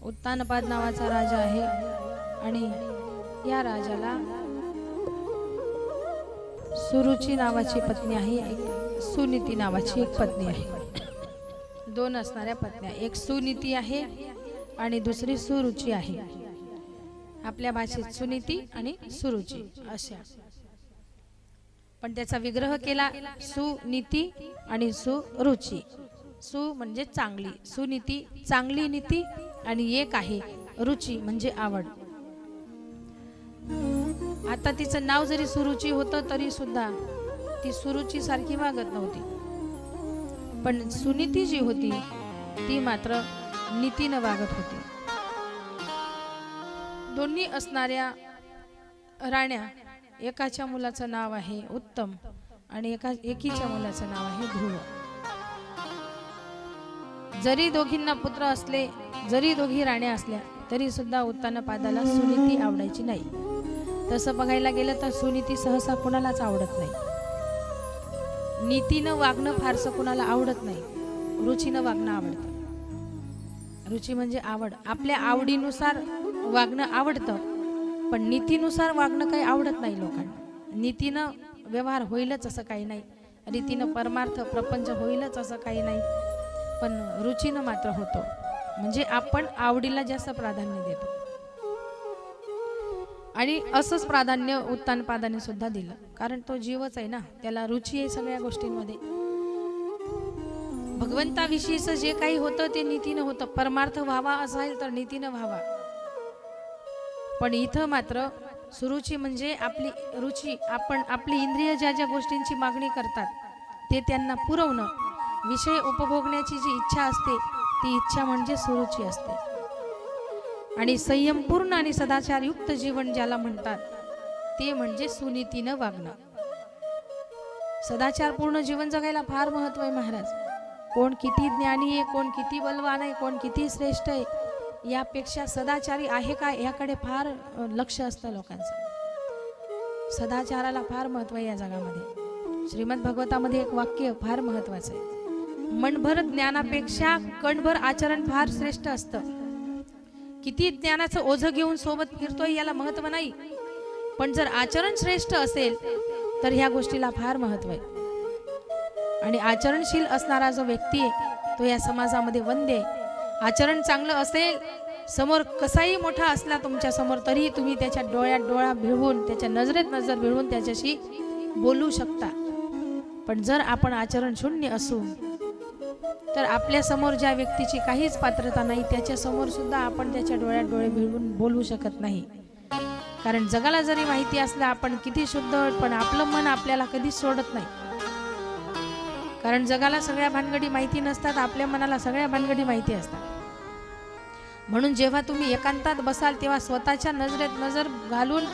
उत्तानपाद नावाचा राजा आहे आणि या राजाला सुरुची नावाची पत्नी आहे, एक सुनीती नावाची एक पत्नी आहे। दोन असणाऱ्या पत्न्या, एक सुनीती आहे आणि दुसरी सुरुची आहे। आपल्या भाषेत सुनीती आणि सुरुची अशा, पण त्याचा विग्रह केला सुनीती आणि सुरुची। सु म्हणजे चांगली, सुनीती चांगली नीती, आणि एक आहे रुची म्हणजे आवड। आता तिचं नाव जरी सुरुची होतं तरी सुद्धा ती सुरुची सारखी वागत नव्हती, पण सुनीती जी होती ती मात्र नीतीनं वागत होती। दोन्ही असणाऱ्या राण्या, एकाच्या मुलाचं नाव आहे उत्तम आणि एकीच्या मुलाचं नाव आहे ध्रुव। जरी दोघींना पुत्र असले, जरी दोघी राण्या असल्या तरी सुद्धा उत्तानपादाला सुनीती आवडायची नाही। तसं बघायला गेलं तर सुनीती सहसा कुणालाच आवडत नाही। नीतीनं वागणं फारसं कुणाला आवडत नाही, रुचीनं वागणं आवडतं। रुची म्हणजे आवड, आपल्या आवडीनुसार वागणं आवडतं, पण नीतीनुसार वागणं काही आवडत नाही लोकांना। नीतीनं व्यवहार होईलच असं काही नाही, रीतीनं परमार्थ प्रपंच होईलच असं काही नाही, पण रुचीनं मात्र होतो। म्हणजे आपण आवडीला जास्त प्राधान्य देतो, आणि असंच प्राधान्य उत्तानपादाने सुद्धा दिलं, कारण तो जीवच आहे ना, त्याला रुची आहे सगळ्या गोष्टींमध्ये। भगवंताविषयीचं जे काही होतं ते नीतीनं होतं, परमार्थ व्हावा असेल तर नीतीनं व्हावा। पण इथं मात्र सुरुची म्हणजे आपली रुची, आपण आपली इंद्रिय ज्या ज्या गोष्टींची मागणी करतात ते त्यांना पुरवणं, विषय उपभोगण्याची जी इच्छा असते ती इच्छा म्हणजे सुरुची असते। आणि संयमपूर्ण आणि सदाचारयुक्त जीवन ज्याला म्हणतात ते म्हणजे सुनीतीनं वागणं। सदाचारपूर्ण जीवन जगायला फार महत्व आहे महाराज। कोण किती ज्ञानी आहे, कोण किती बलवान आहे, कोण किती श्रेष्ठ आहे, यापेक्षा सदाचारी आहे का याकडे फार लक्ष असतं लोकांचं। सदाचाराला फार महत्व आहे या जगामध्ये। श्रीमद भागवतामध्ये एक वाक्य फार महत्वाचं आहे, मनभर ज्ञानापेक्षा कणभर आचरण फार श्रेष्ठ असतं। किती ज्ञानाचं ओझं घेऊन सोबत फिरतोय याला महत्व नाही, पण जर आचरण श्रेष्ठ असेल तर ह्या गोष्टीला फार महत्व आहे। आणि आचरणशील असणारा जो व्यक्ती आहे तो या समाजामध्ये वंद्य आहे। आचरण चांगलं असेल, समोर कसाही मोठा असला तुमच्या समोर, तरी तुम्ही त्याच्या डोळ्यात डोळा भिळवून, त्याच्या नजरेत नजर भिळवून त्याच्याशी बोलू शकता। पण जर आपण आचरण शून्य असू तर आपल्या समोर ज्या व्यक्तीची काहीच पात्रता नाही त्याच्या समोर सुद्धा आपण त्याच्या डोळ्यात डोळे भिळवून बोलू शकत नाही। कारण जगाला जरी माहिती असलं आपण किती शुद्ध, पण आपलं मन आपल्याला कधीच सोडत नाही। कारण जगाला सगळ्या भानगडी माहिती नसतात, आपल्या मनाला सगळ्या भानगडी माहिती असतात। म्हणून जेव्हा तुम्ही एकांतात बसाल तेव्हा स्वतःच्या नजरेत नजर घालून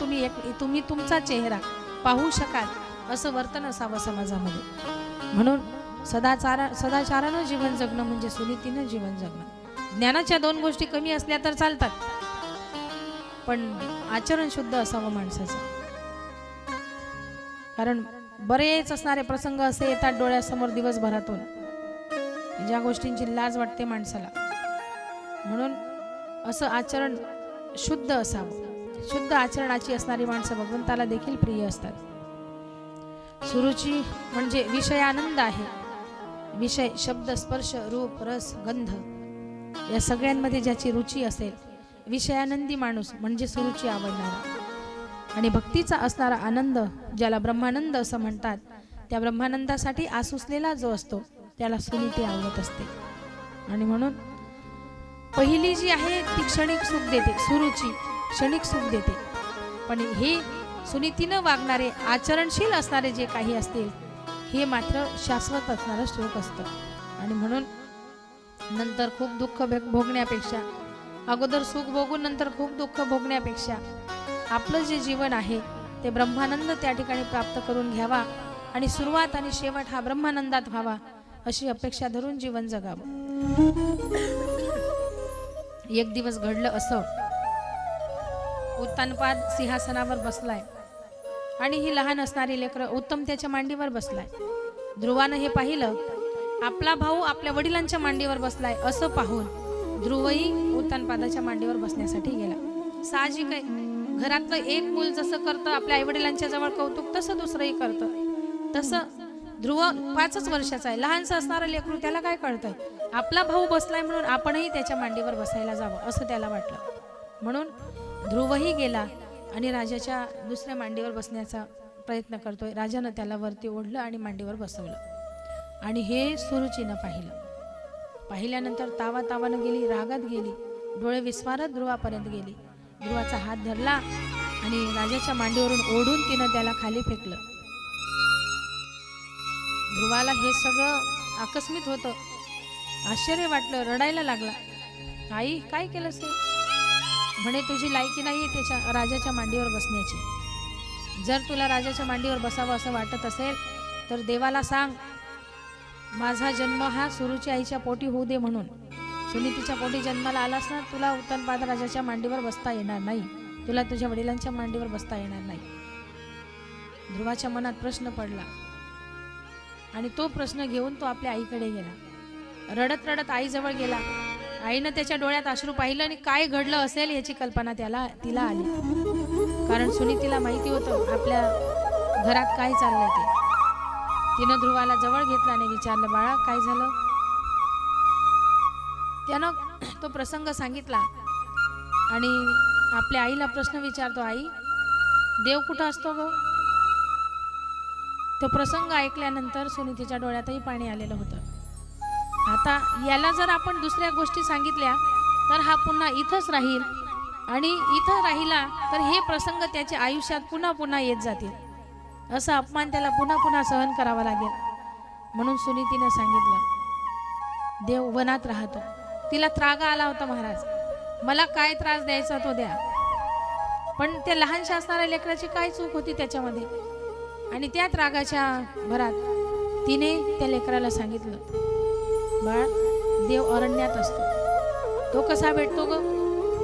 तुम्ही तुमचा चेहरा पाहू शकाल असं वर्तन असावं समाजामध्ये। म्हणून सदाचारानं जीवन जगणं म्हणजे सुनीतीनं जीवन जगणं। ज्ञानाच्या दोन गोष्टी कमी असल्या तर चालतात, पण आचरण शुद्ध असावं माणसाचं। कारण बरेच असणारे प्रसंग असे येतात डोळ्यासमोर दिवसभरातून, ज्या गोष्टींची लाज वाटते माणसाला। म्हणून असं आचरण शुद्ध असावं। शुद्ध आचरणाची असणारी माणसं भगवंताला देखील प्रिय असतात। सुरुची म्हणजे विषयानंद आहे। विषय, शब्द, स्पर्श, रूप, रस, गंध या सगळ्यांमध्ये ज्याची रुची असेल, विषयानंदी माणूस म्हणजे सुरुची आवडणारा। आणि भक्तीचा असणारा आनंद ज्याला ब्रह्मानंद असं म्हणतात, त्या ब्रह्मानंदासाठी आसुसलेला जो असतो त्याला सुनीती आवडत असते। आणि म्हणून पहिली जी आहे ती क्षणिक सुख देते, सुरुची क्षणिक सुख देते, पण हे सुनीतीनं वागणारे आचरणशील असणारे जे काही असतील हे मात्र शाश्वत असणारं सुख असतं। आणि म्हणून नंतर खूप दुःख भोगण्यापेक्षा, अगोदर सुख भोगून नंतर खूप दुःख भोगण्यापेक्षा आपलं जे जीवन आहे ते ब्रह्मानंद त्या ठिकाणी प्राप्त करून घ्यावा आणि सुरुवात आणि शेवट हा ब्रह्मानंदात व्हावा अशी अपेक्षा धरून जीवन जगावं। एक दिवस घडलं असं, उत्तानपाद सिंहासनावर बसलाय आणि ही लहान असणारी लेकरं, उत्तम त्याच्या मांडीवर बसलाय। ध्रुवानं हे पाहिलं, आपला भाऊ आपल्या वडिलांच्या मांडीवर बसलाय असं पाहून ध्रुवही उत्तानपादाच्या मांडीवर बसण्यासाठी गेला. साहजिक आहे, घरातलं एक मूल जसं करतं आपल्या आईवडिलांच्या जवळ कौतुक, तसं दुसरंही करतं. तसं ध्रुव 5च वर्षाचा आहे, लहानसं असणारं लेकरू, त्याला काय कळतंय? आपला भाऊ बसलाय म्हणून आपणही त्याच्या मांडीवर बसायला जावं असं त्याला वाटलं. म्हणून ध्रुवही गेला आणि राजाच्या दुसऱ्या मांडीवर बसण्याचा प्रयत्न करतोय. राजानं त्याला वरती ओढलं आणि मांडीवर बसवलं. आणि हे सुरुचीनं पाहिल्यानंतर तावातावानं गेली, रागात गेली, डोळे विस्फारत ध्रुवापर्यंत गेली. ध्रुवाचा हात धरला आणि राजाच्या मांडीवरून ओढून तिनं त्याला खाली फेकलं. ध्रुवाला हे सगळं आकस्मित होतं. आश्चर्य वाटलं, रडायला लागला. आई, काय केलंस हे? म्हणे, तुझी लायकी नाहीये त्याच्या राजाच्या मांडीवर बसण्याची. जर तुला राजाच्या मांडीवर बसावं असं वाटत असेल तर देवाला सांग, माझा जन्म हा सुरुची आईच्या पोटी होऊ दे म्हणून. सुनीतीच्या पोटी जन्माला आलास ना, तुला उत्तानपाद राजाच्या मांडीवर बसता येणार नाही, तुला तुझ्या वडिलांच्या मांडीवर बसता येणार नाही. ध्रुवाच्या मनात प्रश्न पडला आणि तो प्रश्न घेऊन तो आपल्या आईकडे गेला. रडत रडत आईजवळ गेला. आईनं त्याच्या डोळ्यात अश्रू पाहिलं आणि काय घडलं असेल याची कल्पना तिला आली. कारण सुनीतीला माहिती होतं आपल्या घरात काय चाललंय ते. तिनं ध्रुवाला जवळ घेतला आणि विचारलं, बाळा, काय झालं? त्यानं तो प्रसंग सांगितला आणि आपल्या आईला प्रश्न विचारतो, आई, देव कुठं असतो गं? तो प्रसंग ऐकल्यानंतर सुनीतीच्या डोळ्यातही पाणी आलेलं होतं. आता याला जर आपण दुसऱ्या गोष्टी सांगितल्या तर हा पुन्हा इथंच राहील आणि इथं राहिला तर हे प्रसंग त्याच्या आयुष्यात पुन्हा पुन्हा येत जातील. असा अपमान त्याला पुन्हा पुन्हा सहन करावा लागेल. म्हणून सुनीतीने सांगितलं, देव वनात राहतो. तिला त्रागा आला होता, महाराज, मला काय त्रास द्यायचा तो द्या, पण त्या लहानशा असणाऱ्या लेकराची काय चूक होती त्याच्यामध्ये? आणि त्या त्रागाच्या भरात तिने त्या लेकराला सांगितलं, बाळ, देव अरण्यात असतो. तो कसा भेटतो ग?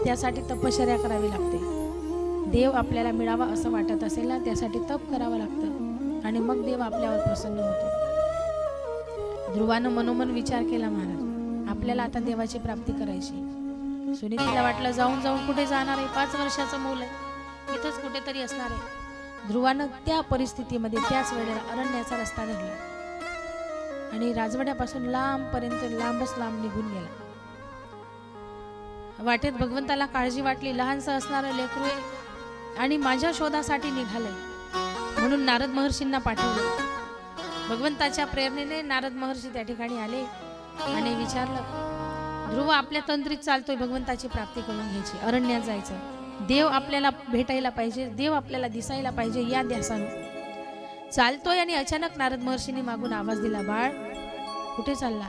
त्यासाठी तपश्चर्या करावी लागते. देव आपल्याला मिळावा असं वाटत असेल ना, त्यासाठी तप करावं लागतं आणि मग देव आपल्यावर प्रसन्न होतो. ध्रुवानं मनोमन विचार केला, महाराज, आपल्याला आता देवाची प्राप्ती करायची. सुनीतीला वाटलं, जाऊन जाऊन कुठे जाणार आहे? 5 वर्षाचं मूल आहे, इथंच कुठेतरी असणार आहे. ध्रुवानं त्या परिस्थितीमध्ये त्याच वेळेला अरण्याचा रस्ता धरला आणि राजवाड्यापासून लांबच लांब निघून गेला. वाटेत भगवंताला काळजी वाटली, लहानसं असणारं लेकरू आहे आणि माझ्या शोधासाठी निघालंय, म्हणून नारद महर्षींना पाठवलं. भगवंताच्या प्रेरणेने नारद महर्षी त्या ठिकाणी आले आणि विचारलं, ध्रुव आपल्या तंत्रीत चालतोय, भगवंताची प्राप्ती करून घ्यायची, अरण्यात जायचं, देव आपल्याला भेटायला पाहिजे, देव आपल्याला दिसायला पाहिजे, या ध्यासानं चालतोय. आणि अचानक नारद महर्षींनी मागून आवाज दिला, बाळ, कुठे चालला?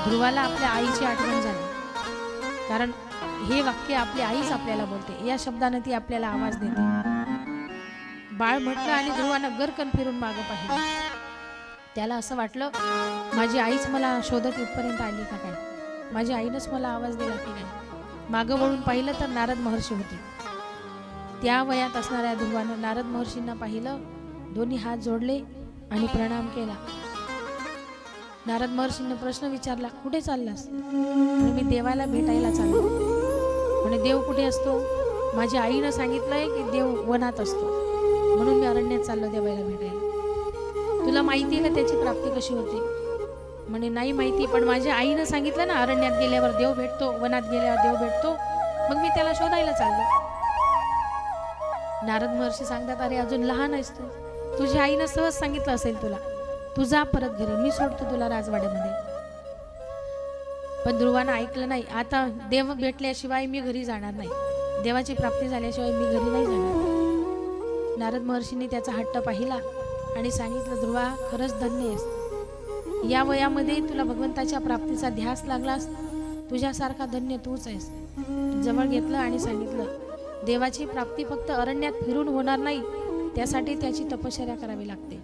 ध्रुवाला आपल्या आईची आठवण झाली, कारण हे वाक्य आपली आईच आपल्याला बोलते, या शब्दाने ती आपल्याला आवाज देते. बाळ म्हटलं आणि ध्रुवानं गरकन फिरून मागं पाहिलं. त्याला असं वाटलं, माझी आईच मला शोधत इथपर्यंत आली का काय? माझ्या आईनंच मला आवाज दिला की नाही? मागं वळून पाहिलं तर नारद महर्षी होते. त्या वयात असणाऱ्या ध्रुवानं नारद महर्षींना पाहिलं, दोन्ही हात जोडले आणि प्रणाम केला. नारद महर्षींनी प्रश्न विचारला, कुठे चाललास? मी देवाला भेटायला चाललो. म्हणे, देव कुठे असतो? माझ्या आईनं सांगितलंय की देव वनात असतो, म्हणून मी अरण्यात चाललो देवाला भेटायला. तुला माहिती आहे का त्याची प्राप्ती कशी होते? म्हणे, नाही माहिती, पण माझ्या आईनं सांगितलं ना, अरण्यात गेल्यावर देव भेटतो, वनात गेल्यावर देव भेटतो, मग मी त्याला शोधायला चाललो. नारद महर्षी सांगतात, अरे अजून लहान आहेस तू, तुझ्या आईनं सहज सांगितलं असेल तुला, तू जा परत घरी, मी सोडतो तुला राजवाड्यामध्ये. पण ध्रुवानं ऐकलं नाही. आता देव भेटल्याशिवाय मी घरी जाणार नाही, देवाची प्राप्ती झाल्याशिवाय मी घरी नाही जाणार. नारद महर्षींनी त्याचा हट्ट पाहिला आणि सांगितलं, ध्रुवा, खरंच धन्य आहेस, या वयामध्ये तुला भगवंताच्या प्राप्तीचा ध्यास लागलास, तुझ्यासारखा धन्य तूच आहेस. जवळ घेतलं आणि सांगितलं, देवाची प्राप्ती फक्त अरण्यात फिरून होणार नाही, त्यासाठी त्याची तपश्चर्या करावी लागते.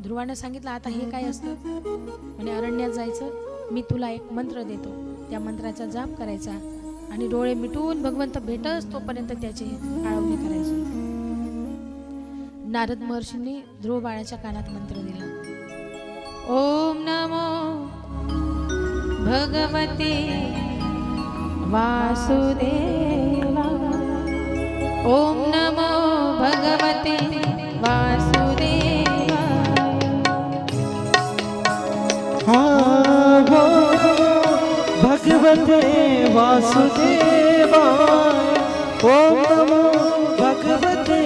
ध्रुवानं सांगितलं, आता हे काय असतं? म्हणे, अरण्यात जायचं, मी तुला एक मंत्र देतो, त्या मंत्राचा जाप करायचा आणि डोळे मिटून भगवंत भेटस तोपर्यंत त्याची आळवणी करायची. नारद महर्षींनी ध्रुव बाळाच्या कानात मंत्र दिला, ओम नमो भगवते वासुदेवाय। ओम नमो भगवते वासुदेवाय। भगवते वासुदेवाय। ओम नमो भगवते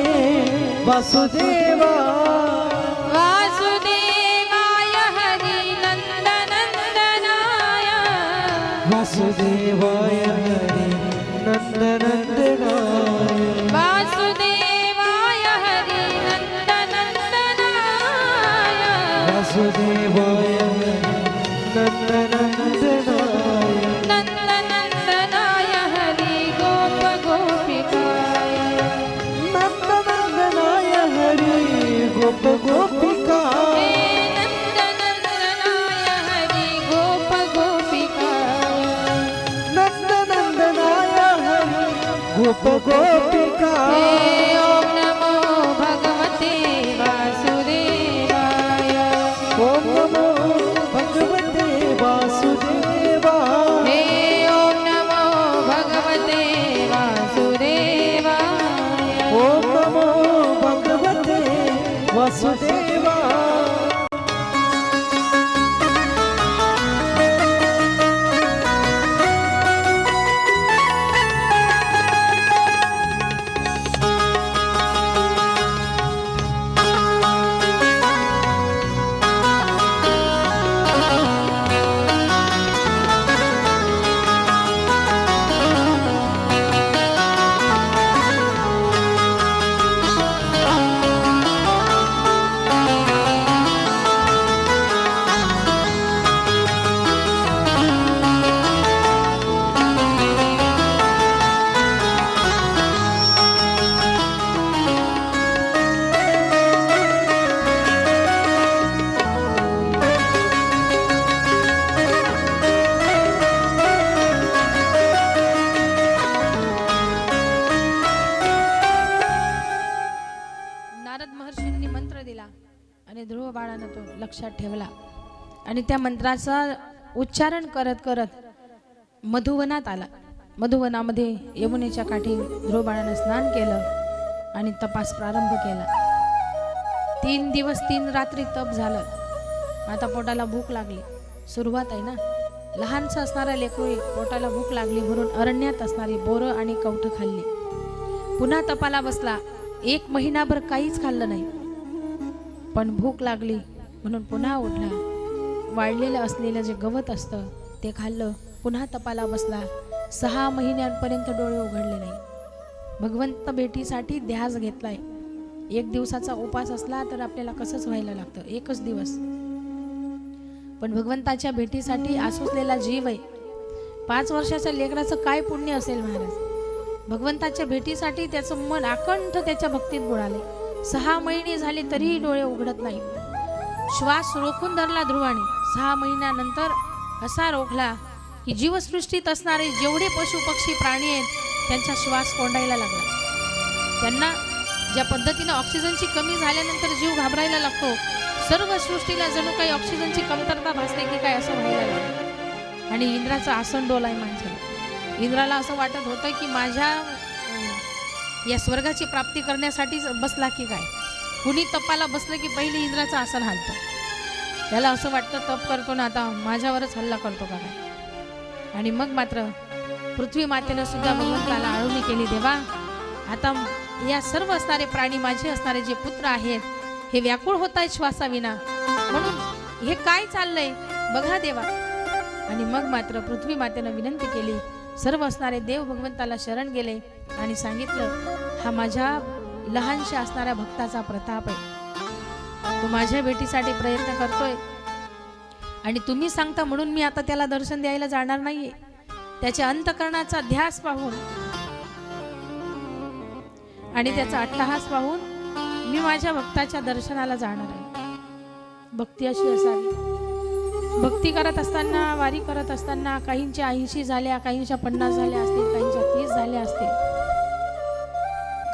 वासुदेवाय। वासुदेवाय हरि नंदनंदनाय। वासुदेवाय हरि नंदनंदनाय। वासुदेवाय हरि नंदनंदनाय। वासुदेवाय हरि नंदनंदनाय। नंदनंदनाय हरि गोप गोपिकाय। नंदनंदनाय हरि गोप गोपिकाय। नंदनंदनाय हरि गोप गोपिकाय। नंदनंदनाय हरि गोप गोपिकाय। ओम नमो भगवते वासुदेवाय। ओम नमो भगवते वासुदेवाय। ओम नमो भगवते वासुदेवाय। ओम नमो भगवते वासुदेवाय। नारद महर्षींनी मंत्र दिला आणि ध्रुव बाळानं तो लक्षात ठेवला आणि त्या मंत्राचा उच्चारण करत करत मधुवनात आला. मधुवनामध्ये यमुनेच्या काठी ध्रुव बाळानं स्नान केलं आणि तपास प्रारंभ केला. 3 दिवस 3 रात्री तप झालं. आता पोटाला भूक लागली. सुरुवात आहे ना, लहानसं असणारा लेकरू पोटाला भूक लागली म्हणून अरण्यात असणारी बोरं आणि कवठं खाल्ली. पुन्हा तपाला बसला. 1 महिनाभर काहीच खाल्लं नाही, पण भूक लागली म्हणून पुन्हा उठला. वाळलेलं असलेलं जे गवत असतं ते खाल्लं. पुन्हा तपाला बसला. 6 महिन्यांपर्यंत डोळे उघडले नाही. भगवंत भेटीसाठी ध्यास घेतलाय. 1 दिवसाचा उपास असला तर आपल्याला कसंच व्हायला लागतं, 1च दिवस. पण भगवंताच्या भेटीसाठी आसुसलेला जीव आहे. 5 वर्षाच्या लेकराचं काय पुण्य असेल महाराज. भगवंताच्या भेटीसाठी त्याचं मन आकंठ त्याच्या भक्तीत बुडाले. 6 महिने झाले तरीही डोळे उघडत नाही. श्वास रोखून धरला ध्रुवाने. 6 महिन्यानंतर असा रोखला की जीवसृष्टीत असणारे जेवढे पशु पक्षी प्राणी आहेत त्यांचा श्वास कोंडायला लागला. त्यांना ज्या पद्धतीनं ऑक्सिजनची कमी झाल्यानंतर जीव घाबरायला लागतो, सर्व सृष्टीला जणू काही ऑक्सिजनची कमतरता भासते की काय असं व्हायला लागलं. आणि इंद्राचं आसन डोलाय माणसाला. इंद्राला असं वाटत होतं की माझ्या या स्वर्गाची प्राप्ती करण्यासाठी बसला की काय. कुणी तपाला बसलं की पहिले इंद्राचं आसन हालतं. त्याला असं वाटतं तप करतो ना आता माझ्यावरच हल्ला करतो का काय. आणि मग मात्र पृथ्वी मातेनं सुद्धा भगवंताला आळवणी केली. देवा, आता या सर्व असणारे प्राणी, माझे असणारे जे पुत्र आहेत हे व्याकुळ होत आहेत श्वासाविना, म्हणून हे काय चाललंय बघा देवा. आणि मग मात्र पृथ्वी मातेनं विनंती केली. सर्व असणारे देव भगवंताला शरण गेले आणि सांगितलं, हा माझ्या लहानशा असणाऱ्या भक्ताचा प्रताप आहे. तो माझ्या भेटीसाठी प्रयत्न करतोय आणि तुम्ही सांगता म्हणून मी आता त्याला दर्शन द्यायला जाणार नाहीये. त्याच्या अंतःकरणाचा ध्यास पाहून आणि त्याचा अट्टहास पाहून मी माझ्या भक्ताच्या दर्शनाला जाणार आहे. भक्ती अशी असावी. भक्ती करत असताना, वारी करत असताना काहींच्या 80 झाल्या, काहींच्या 50 झाल्या असतील, काहींच्या 30 झाल्या असतील.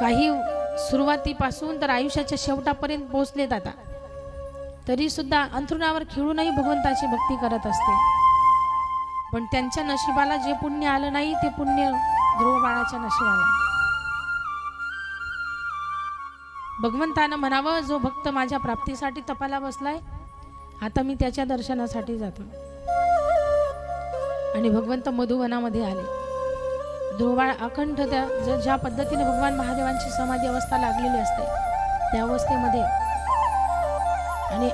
काही सुरुवातीपासून तर आयुष्याच्या शेवटापर्यंत पोहोचलेत आता, तरी सुद्धा अंथरुणावर खिळूनही भगवंताची भक्ती करत असते. पण त्यांच्या नशिबाला जे पुण्य आलं नाही ते पुण्य ध्रुव बाळाच्या नशिबाला आहे. भगवंतानं म्हणावं, जो भक्त माझ्या प्राप्तीसाठी तपाला बसलाय, आता मी त्याच्या दर्शनासाठी जातो. आणि भगवंत मधुवनामध्ये आले. ध्रुवबाळ अखंड ज्या पद्धतीने भगवान महादेवांची समाधी अवस्था लागलेली असते त्या अवस्थेमध्ये, आणि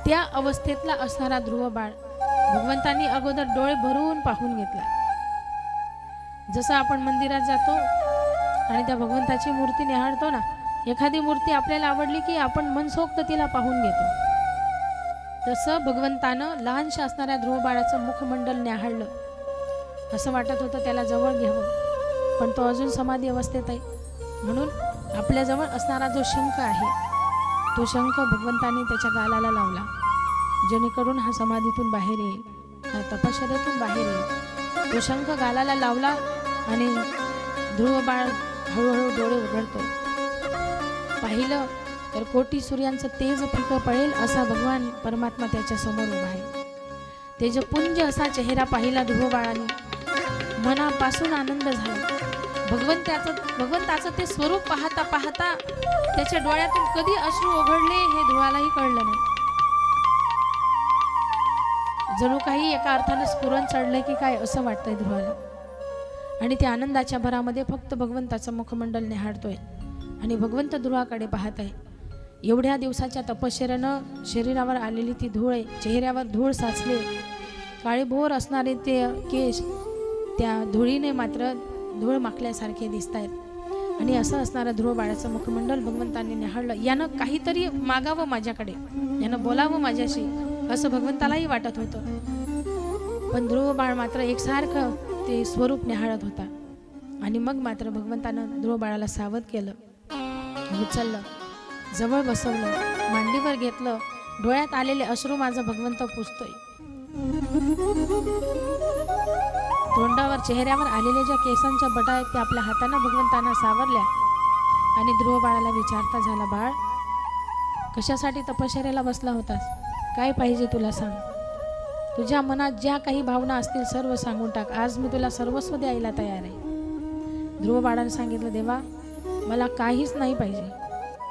त्या अवस्थेतला असणारा ध्रुवबाळ भगवंतांनी अगोदर डोळे भरून पाहून घेतला. जसं आपण मंदिरात जातो आणि त्या भगवंताची मूर्ती निहाळतो ना, एखादी मूर्ती आपल्याला आवडली की आपण मनसोक्त तिला पाहून घेतो. तसं भगवंतानं लहानशा असणाऱ्या ध्रुवबाळाचं मुखमंडल न्याहाळलं. असं वाटत होतं त्याला जवळ घ्यावं, पण तो अजून समाधी अवस्थेत आहे. म्हणून आपल्याजवळ असणारा जो शंख आहे तो शंख भगवंताने त्याच्या गालाला लावला, जेणेकरून हा समाधीतून बाहेर येईल, हा तपश्चर्येतून बाहेर येईल. तो शंख गालाला लावला आणि ध्रुवबाळ हळूहळू डोळे उघडतो. पाहिलं तर कोटी सूर्यांचं तेज फिकं पडेल असा भगवान परमात्मा त्याच्या समोर उभा आहे. तेजपुंज असा चेहरा पाहिला ध्रुवबाळाने. मनापासून आनंद झाला. भगवंताचं ते स्वरूप पाहता पाहता त्याच्या डोळ्यातून कधी अश्रू ओघळले हे ध्रुवालाही कळलं नाही. जणू काही एका अर्थानं स्फुरण चढलंय की काय असं वाटतंय ध्रुवाला. आणि त्या आनंदाच्या भरामध्ये फक्त भगवंताचं मुखमंडल निहाळतोय आणि भगवंत ध्रुवाकडे पाहत आहे. एवढ्या दिवसाच्या तपश्चर्यानं शरीरावर आलेली ती धूळ आहे, चेहऱ्यावर धूळ साचले, काळेभोर असणारे ते केश त्या धुळीने मात्र धूळ माखल्यासारखे दिसत आहेत. आणि असं असणारं ध्रुव बाळाचं मुखमंडल भगवंतांनी निहाळलं. यानं काहीतरी मागावं माझ्याकडे, यानं बोलावं माझ्याशी, असं भगवंतालाही वाटत होतं. पण ध्रुव बाळ मात्र एकसारखं ते स्वरूप निहाळत होता. आणि मग मात्र भगवंतानं ध्रुव बाळाला सावध केलं, उचललं, जवळ बसवलं, मांडीवर घेतलं. डोळ्यात आलेले अश्रू माझा भगवंत पुसतोय. तोंडावर चेहऱ्यावर आलेल्या ज्या केसांच्या बटा आहेत त्या आपल्या हाताने भगवंतांना सावरल्या. आणि ध्रुव बाळाला विचारता झाला, बाळ कशासाठी तपश्चर्याला बसला होतास? काय पाहिजे तुला सांग. तुझ्या मनात ज्या काही भावना असतील सर्व सांगून टाक, आज मी तुला सर्वस्व द्यायला तयार आहे. ध्रुव बाळाने सांगितलं, देवा मला काहीच नाही पाहिजे.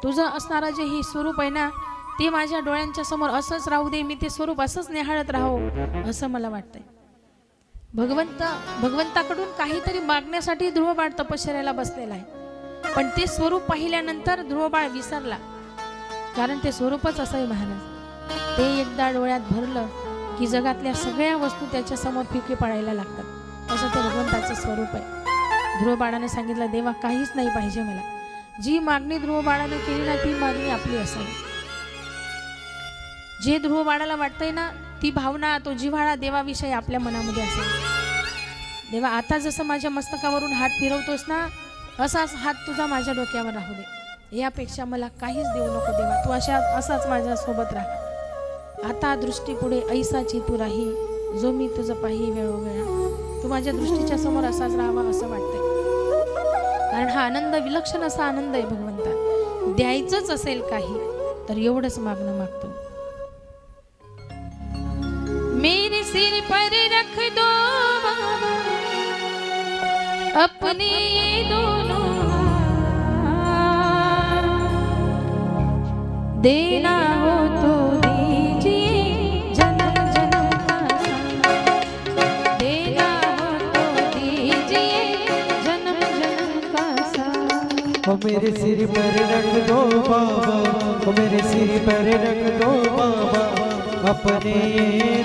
तुझं असणारं जे हे स्वरूप आहे ना ते माझ्या डोळ्यांच्या समोर असंच राहू दे, मी ते स्वरूप असंच निहाळत राहो असं मला वाटतंय. भगवंताकडून काहीतरी मागण्यासाठी ध्रुवबाळ तपश्चर्याला बसलेला आहे. पण ते स्वरूप पाहिल्यानंतर ध्रुवबाळ विसरला, कारण ते स्वरूपच असं आहे महाराज. ते एकदा डोळ्यात भरलं की जगातल्या सगळ्या वस्तू त्याच्या समोर फिके पडायला लागतात, असं ते भगवंताचं स्वरूप आहे. ध्रुवबाळाने सांगितलं, देवा काहीच नाही पाहिजे मला. जी मागणी ध्रुवबाळाने केली ना ती मागणी आपली असावी. जे ध्रुवबाळाला वाटतंय ना ती भावना, तो जिव्हाळा देवाविषयी आपल्या मनामध्ये असेल. देवा आता जसं माझ्या मस्तकावरून हात फिरवतोस ना असाच हात तुझा माझ्या डोक्यावर राहू दे. यापेक्षा मला काहीच देऊ नको देवा, तू असाच माझ्या सोबत राहा. आता दृष्टी पुढे ऐसाची तू राही, जो मी तुझं पाही वेळोवेळा. तू माझ्या दृष्टीच्या समोर असाच राहावा असं वाटतंय. कारण हा आनंद विलक्षण असा आनंद आहे भगवंता. द्यायचंच असेल काही तर एवढंच मागणं मागतो. मेरे सिर पर रख दो अपने ये दोनों हाथ, देना हो तो दीजिए जन्म जन्म का साथ, देना हो तो दीजिए जन्म जन्म का साथ. ओ मेरे सिर पर रख दो बाबा, ओ मेरे सिर पर रख दो बाबा अपने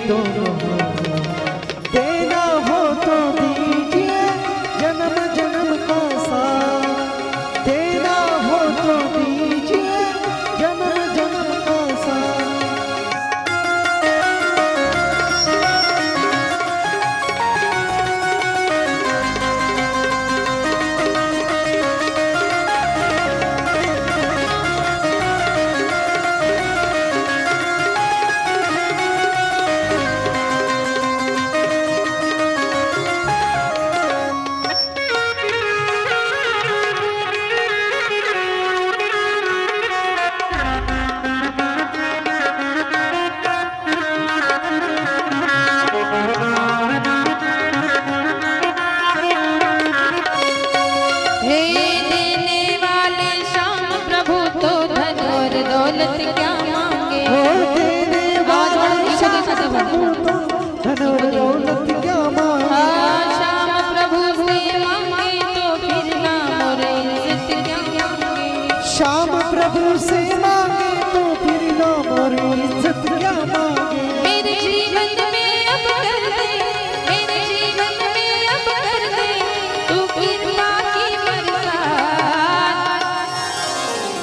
दोनों हाथ, देना हो तो दीजिए जन्म जन्म का साथ, देना हो तो दीजिए जन्म जन्म का साथ.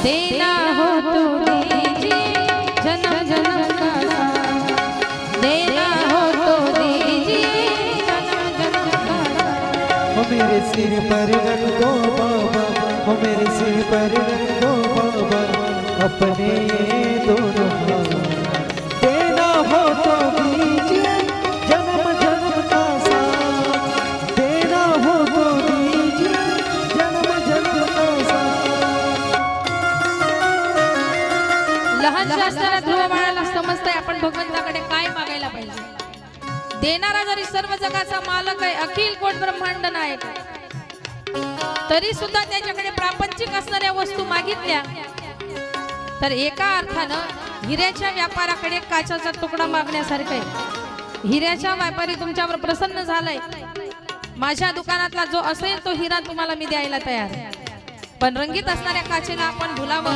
देना हो तो दीजिए जन्म जन्म का साथ। देना हो तो दीजिए जन्म जन्म का साथ। ओ मेरे सिर पर रख दो बाबा, ओ मेरे सिर पर रख दो बाबा अपने ये दोनों हाथ। देना हो तो दीजिए जन्म जन्म का साथ। देना हो तो दीजिए जन्म जन्म का साथ। लहानशा असताना ध्रुव बाळाला समजतंय आपण भगवंताकडे काय मागायला पाहिजे। देणारा जरी सर्व जगाचा मालक आहे, अखिल कोट ब्रह्मांड नायक आहे, तरी सुद्धा त्याच्याकडे प्रापंचिक असणाऱ्या वस्तू मागितल्या तर एका अर्थानं हिऱ्याच्या व्यापाराकडे काचाचा तुकडा मागण्यासारखं आहे। हिऱ्याच्या व्यापारी तुमच्यावर प्रसन्न झालाय, माझ्या दुकानातला जो असेल तो हिरा तुम्हाला मी द्यायला तयार आहे, पण रंगीत असणाऱ्या काचेला आपण भुलावं,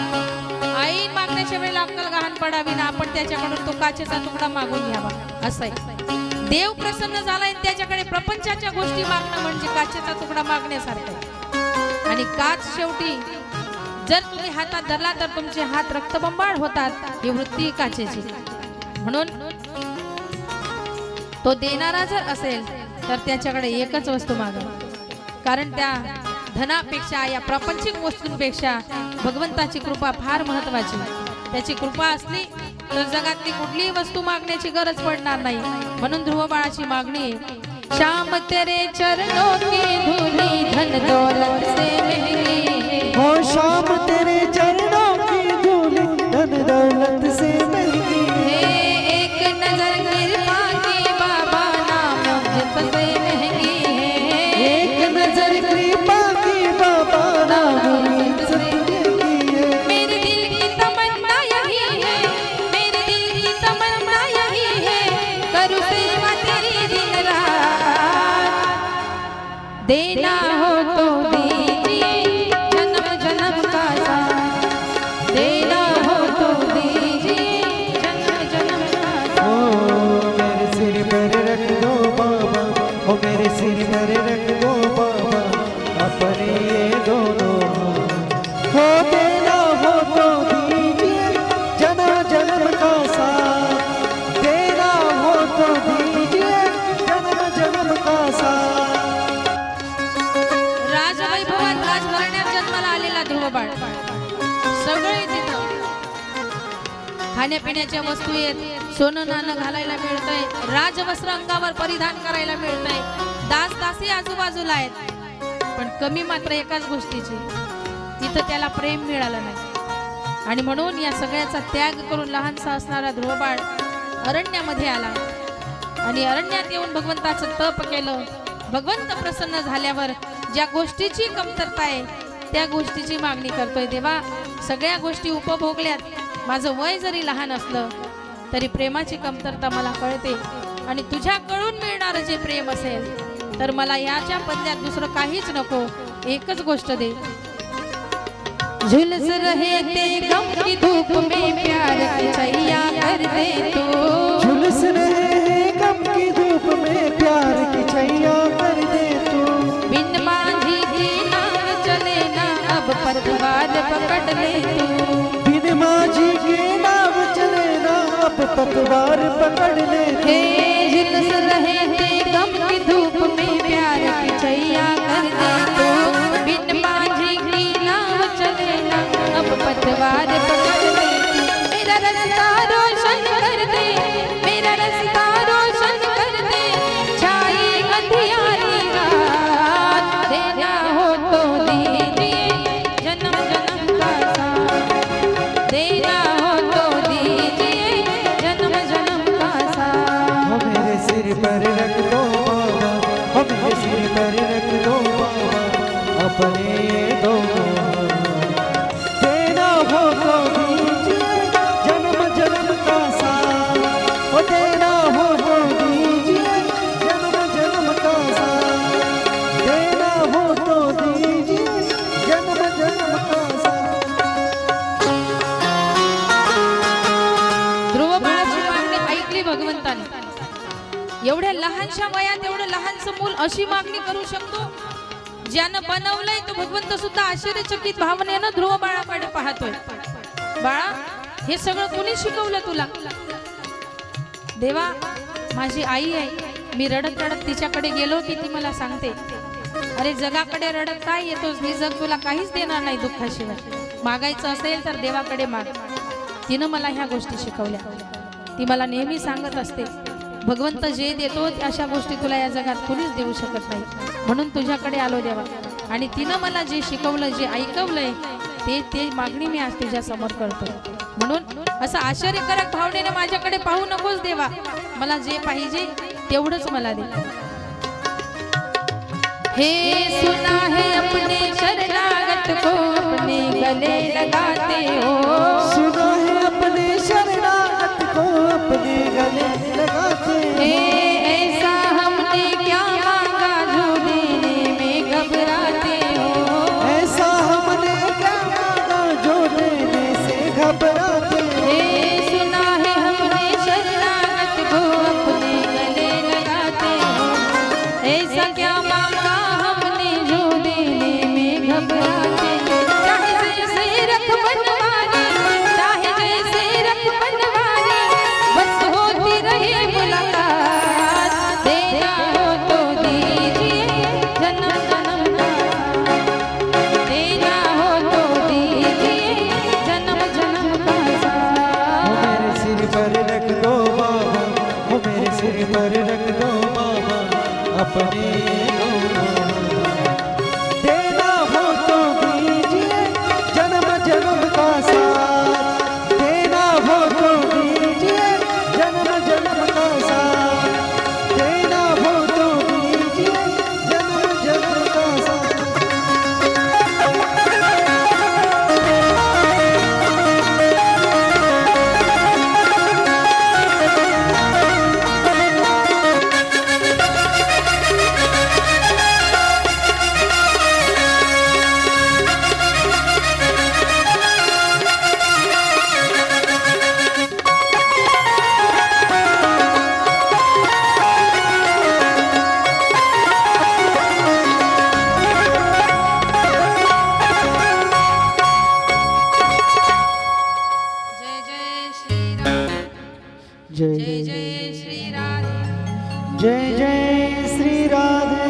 ऐन मागण्याच्या वेळेला अक्कल गहाण पडावी ना, आपण त्याच्याकडून तो काचेचा तुकडा मागून घ्यावा असं आहे। देव प्रसन्न झालाय, त्याच्याकडे प्रपंचाच्या गोष्टी मागणं म्हणजे काचेचा तुकडा मागण्यासारखं आहे। आणि काच शेवटी जर तुम्ही हातात धरला तर तुमचे हात रक्तबंबाळ होतात, ही वृत्ती काचेची। म्हणून तो देणारा जर असेल तर त्याच्याकडे एकच वस्तू मागा, कारण त्या धनापेक्षा या प्रापंचिक वस्तूंपेक्षा भगवंताची कृपा फार महत्वाची। त्याची कृपा असली तर जगातली कुठलीही वस्तू मागण्याची गरज पडणार नाही। म्हणून ध्रुव बाळाची मागणी आहे, श्याम तेरे चरणों की धूली धन दौलत से महंगी। हो श्याम तेरे चरणों की धूली धन दौलत से महंगी। एक नजर कृपा की बाबा नाम जप से महंगी है। एक नजर कृपा की बाबा नाम जप से महंगी है। मेरे दिल की तमन्ना यही है, मेरे दिल की तमन्ना यही है, करूं सेवा तेरी दिन रात। देना हो तो दीजिए जन्म जन्म का साथ। देना हो तो दीजिए जन्म जन्म का साथ। ओ मेरे सिर पर रख दो बाबा, ओ मेरे सिर पर रख दो बाबा अपने ये दोनों हाथ। हो देना हो तो दीजिए जन्म जन्म का साथ। देना हो तो दीजिए जन्म जन्म का साथ। राजवैभवात राज करण्यात जन्माला आलेला ध्रुव बाळ सगळे तिथं खाण्यापिण्याच्या वस्तू आहेत, सोनं नाणं घालायला मिळतंय, राजवस्त्र अंगावर परिधान करायला मिळतंय, दास दासी आजूबाजूला आहेत, पण कमी मात्र एकाच गोष्टीची, तिथं त्याला प्रेम मिळालं नाही। आणि म्हणून या सगळ्याचा त्याग करून लहानसा असणारा ध्रुव बाळ अरण्यामध्ये आला आणि अरण्यात येऊन भगवंताचं तप केलं। भगवंत प्रसन्न झाल्यावर ज्या गोष्टीची कमतरता आहे त्या गोष्टीची मागणी करतोय, देवा सगळ्या गोष्टी उपभोगल्यात, माझं वय जरी लहान असलं तरी प्रेमाची कमतरता मला कळते, आणि तुझ्याकडून मिळणारं जे प्रेम असेल तर मला याच्या बदल्यात दुसरं काहीच नको, एकच गोष्ट दे। झुलस रहे थे गम की धूप में प्यार की छैया कर दे तू। झुलस रहे गम की धूप में प्यार की छैया कर दे तू। बिन मांझी की नाव चले ना अब पतवार पकड़ ले तू। बिन माझी की नाव चले ना अब पतवार पकड़ ले तू। हे झुलस रहे थे गम की धूप में प्यार की छैया कर दे तू। बिन मांझी की नाव चले ना अब पतवार पकड़ ले तू। मेरा रास्ता रोशन कर दे, मेरा रास्ता रोशन कर दे, छाई अंधियारी रात। देना हो तो दीजिए जन्म जन्म का साथ। देना हो तो दीजिए जन्म जन्म का साथ। हो मेरे सिर पर रख दो बाबा, हो मेरे सिर पर रख दो बाबा अपने ये दोनों हाथ। देना हो तो दीजिए जन्म जन्म का साथ। हो देना हो तो दीजिए जन्म जन्म का साथ। देना हो तो दीजिए जन्म जन्म का साथ। ध्रुव बाळाची मागणी ऐकली भगवंताने। एवढ्या लहानशा वयात एवढं लहानसं मूल अशी मागणी करू शकतो, ज्यानं बनवलंय तो भगवंत सुद्धा आश्चर्यचकित भावनेनं ध्रुव बाळाकडे पाहतोय. बाळा, हे सगळं कोणी शिकवलं तुला? देवा, माझी आई आहे. मी रडत रडत तिच्याकडे गेलो की ती मला सांगते, अरे जगाकडे रडत काय येतोस, मी जग तुला काहीच देणार नाही दुःखाशिवाय. मागायचं असेल तर देवाकडे माग. तिनं मला ह्या गोष्टी शिकवल्या. ती मला नेहमी सांगत असते, भगवंत जे देतो अशा गोष्टी तुला या जगात कुणीच देऊ शकत नाही, म्हणून तुझ्याकडे आलो देवा. आणि तिनं मला जे शिकवलं, जे ऐकवलंय, ते मागणी मी आज तुझ्या समोर करतो. म्हणून असं आश्चर्यकारक भावनेने माझ्याकडे पाहू नकोस देवा. मला जे पाहिजे तेवढंच मला दे. हे सुना है अपने शरणागत को अपने गले लगाते हो. सुना है अपने शरणागत को अपने गले लगाते हे ऐसा हमने क्या मांगा जो देने में घबराते हो. ऐसा हमने क्या मांगा जो देने से घबराते हो. हे सुना है हमने शरणागत को अपने गले लगाते हो. ऐसा क्या मांगा हमने जो देने में घबराते हो. चाहे जैसे रख बनवारी, चाहे जैसे रख बनवारी, बस होती रहे मुलाकात. देना हो तो दीजिए जन्म जन्म का, देना हो तो दीजिए जन्म जन्म का साथ. वो मेरे सिर पर रख दो बाबा, वो मेरे सिर पर रख दो बाबा, अपने देना हो तो दीजिए जन्म जन्म का साथ. देना हो तो दीजिए जन्म जन्म का साथ. देना हो तो दीजिए जन्म जन्म का साथ. जय जय श्री राम. जय जय जय श्री राधे. जय जय श्री राधे.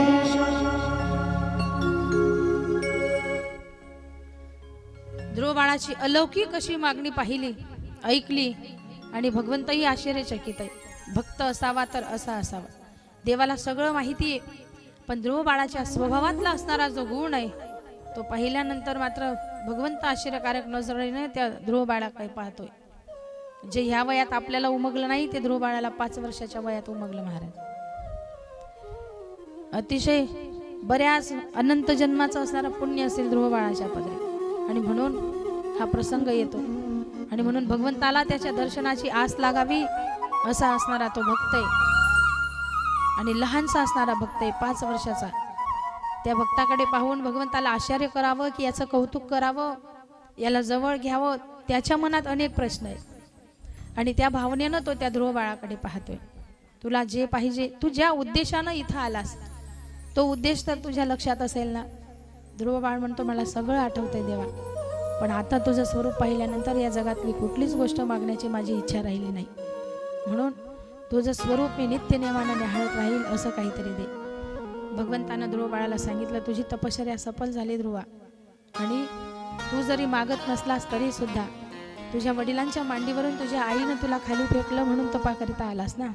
ध्रुव बाळाची अलौकिक अशी मागणी पाहिली, ऐकली आणि भगवंतही आश्चर्यचकित आहे. भक्त असावा तर असा असावा. देवाला सगळं माहिती आहे, पण ध्रुव बाळाच्या स्वभावातला असणारा जो गुण आहे तो पाहिल्यानंतर मात्र भगवंत आश्चर्यकारक नजरेने त्या ध्रुव बाळाकडे पाहतोय. जे ह्या वयात आपल्याला उमगलं नाही ते ध्रुव बाळाला 5 वर्षाच्या वयात उमगलं महाराज. अतिशय बऱ्याच अनंत जन्माचं असणारं पुण्य असेल ध्रुव बाळाच्या पदरी, आणि म्हणून हा प्रसंग येतो. आणि म्हणून भगवंताला त्याच्या दर्शनाची आस लागावी असा असणारा तो भक्त आहे. आणि लहानसा असणारा भक्त आहे, 5 वर्षाचा. त्या भक्ताकडे पाहून भगवंताला आश्चर्य करावं की याचं कौतुक करावं, याला जवळ घ्यावं, त्याच्या मनात अनेक प्रश्न आहेत. आणि त्या भावनेनं तो त्या ध्रुव बाळाकडे पाहतोय. तुला जे पाहिजे, तू ज्या उद्देशानं इथं आलास तो उद्देश तर तुझ्या लक्षात असेल ना. ध्रुव बाळ म्हणतो, मला सगळं आठवतंय देवा, पण आता तुझं स्वरूप पाहिल्यानंतर या जगातली कुठलीच गोष्ट मागण्याची माझी इच्छा राहिली नाही. म्हणून तुझं स्वरूप मी नित्य नियमानं निहाळत राहील असं काहीतरी दे. भगवंतानं ध्रुव बाळाला सांगितलं, तुझी तपश्चर्या सफल झाली ध्रुवा, आणि तू जरी मागत नसलास तरी सुद्धा तुझ्या वडिलांच्या मांडीवरून तुझ्या आईनं तुला खाली फेकलं म्हणून तपाकरिता आलास ना.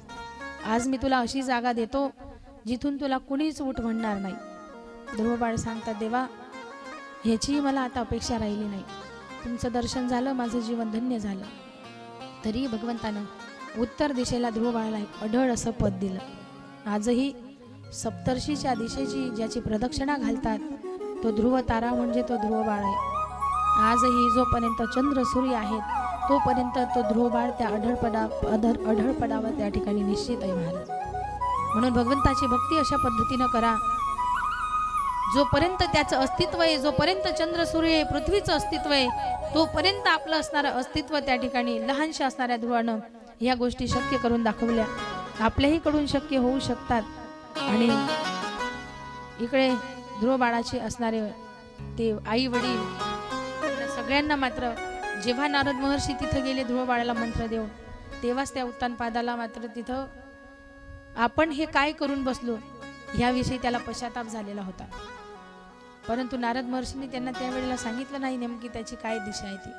आज मी तुला अशी जागा देतो जिथून तुला कुणीच उठ म्हणणार नाही. ध्रुव बाळ सांगतात, देवा ह्याची मला आता अपेक्षा राहिली नाही. तुमचं दर्शन झालं, माझं जीवन धन्य झालं. तरी भगवंतानं उत्तर दिशेला ध्रुव बाळाला एक अढळ असं पद दिलं. आजही सप्तर्षीच्या दिशेची ज्याची प्रदक्षिणा घालतात तो ध्रुव तारा म्हणजे तो ध्रुव बाळ आहे. आजही जोपर्यंत चंद्र सूर्य आहेत तोपर्यंत तो ध्रुव बाळ त्या अढळपडावर त्या ठिकाणी निश्चित आहे महाराज. म्हणून भगवंताची भक्ती अशा पद्धतीनं करा, जोपर्यंत त्याचं अस्तित्व आहे, जोपर्यंत चंद्र सूर्य आहे, पृथ्वीचं अस्तित्व आहे, तोपर्यंत आपलं असणारं अस्तित्व त्या ठिकाणी लहानशा असणाऱ्या ध्रुवानं ह्या गोष्टी शक्य करून दाखवल्या. आपल्याही कडून शक्य होऊ शकतात. आणि इकडे ध्रुव बाळाचे असणारे ते आई वडील त्या सगळ्यांना मात्र जेव्हा नारद महर्षी तिथं गेले ध्रुव बाळाला मंत्र देऊन, तेव्हाच त्या उत्तानपादाला मात्र तिथं आपण हे काय करून बसलो ह्याविषयी त्याला पश्चाताप झालेला होता. परंतु नारद महर्षींनी त्यांना त्यावेळेला सांगितलं नाही नेमकी त्याची काय दिशा आहे ती.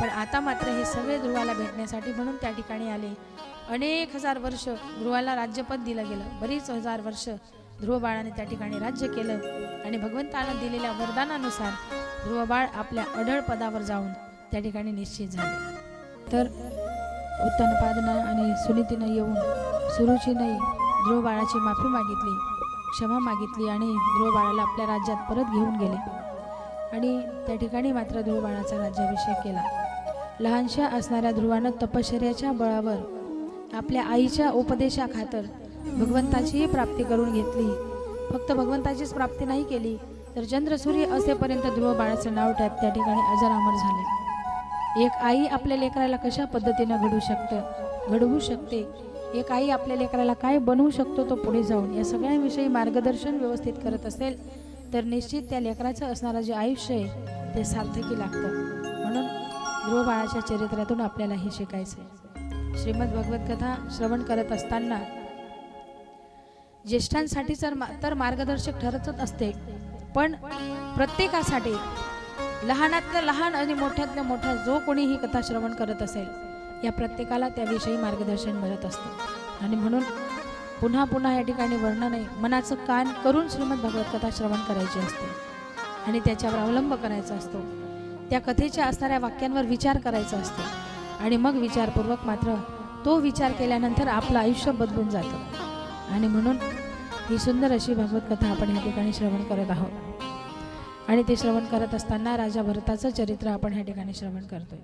पण आता मात्र हे सगळे ध्रुवाला भेटण्यासाठी म्हणून त्या ठिकाणी आले. अनेक हजार वर्ष ध्रुवाला राज्यपद दिलं गेलं. बरीच हजार वर्ष ध्रुव बाळाने त्या ठिकाणी राज्य केलं आणि भगवंताला दिलेल्या वरदानानुसार ध्रुव बाळ आपल्या अढळ पदावर जाऊन त्या ठिकाणी निश्चित झाले. तर उत्तानपादनं आणि सुनीतीनं येऊन सुरुचीने ध्रुव बाळाची माफी मागितली, क्षमा मागितली आणि ध्रुव बाळाला आपल्या राज्यात परत घेऊन गेले. आणि त्या ठिकाणी मात्र ध्रुव बाळाचा राज्याभिषेक केला. लहानशा असणाऱ्या ध्रुवानं तपश्चर्याच्या बळावर आपल्या आईच्या उपदेशाखातर भगवंताचीही प्राप्ती करून घेतली. फक्त भगवंताचीच प्राप्ती नाही केली तर चंद्रसूर्य असेपर्यंत ध्रुव बाळाचं नाव त्या ठिकाणी अजरामर झाले. एक आई आपल्या लेकराला कशा पद्धतीनं घडवू शकते, एक आई आपल्या लेकराला काय बनवू शकतो तो पुढे जाऊन, या सगळ्यांविषयी मार्गदर्शन व्यवस्थित करत असेल तर निश्चित त्या लेकराचं असणारं जे आयुष्य आहे ते सार्थकी लागतं. म्हणून ध्रुव बाळाच्या चरित्रातून आपल्याला हे शिकायचं आहे. श्रीमद भगवत कथा श्रवण करत असताना ज्येष्ठांसाठी तर मार्गदर्शक ठरतच असते, पण प्रत्येकासाठी लहानातलं लहान आणि मोठ्यातल्या मोठा जो कोणी ही कथा श्रवण करत असेल या प्रत्येकाला त्याविषयी मार्गदर्शन मिळत असतं. आणि म्हणून पुन्हा पुन्हा या ठिकाणी वर्णन मनाचं कान करून श्रीमद भगवत कथा श्रवण करायची असते आणि त्याच्यावर अवलंब करायचा असतो. त्या कथेच्या असणाऱ्या वाक्यांवर विचार करायचा असतो आणि मग विचारपूर्वक मात्र तो विचार केल्यानंतर आपलं आयुष्य बदलून जातं. आणि म्हणून ही सुंदर अशी भागवत कथा आपण ह्या ठिकाणी श्रवण करत आहोत आणि ते श्रवण करत असताना राजा भरताचं चरित्र आपण ह्या ठिकाणी श्रवण करतोय.